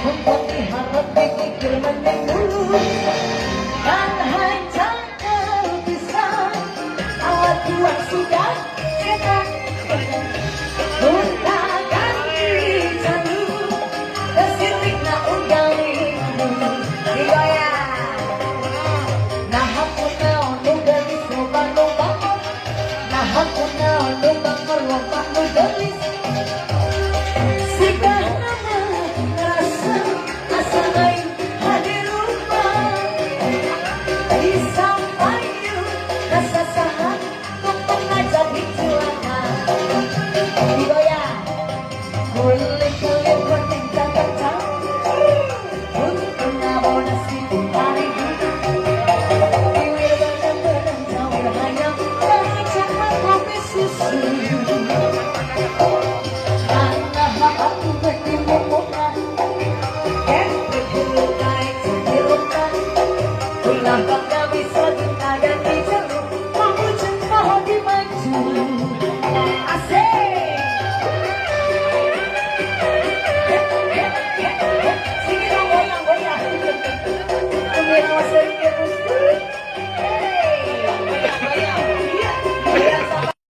Untuk diharap dipikir menunggu dan hanya terpisah. Awal Tuhan sudah cetak Unta ganti jalur kesirik na undalimu digoyang. Nah aku naon nu gelis lobang-lobang, nah aku naon nu bakal lobang nu gelis. Sikah nama ngerasa asa lain hadir rumah disampaikan rasa sahan untuk mengajak celana digoyang. Kulit-kulit berkencang-kencang untuk ngabau nasi tarik iwir benang-benang jawir hayam mengajak kopi susu. Karena aku bertimukan kepet dilukai sedirukan ulah bangga bisa cinta dan dijeruk kamu cinta di maju.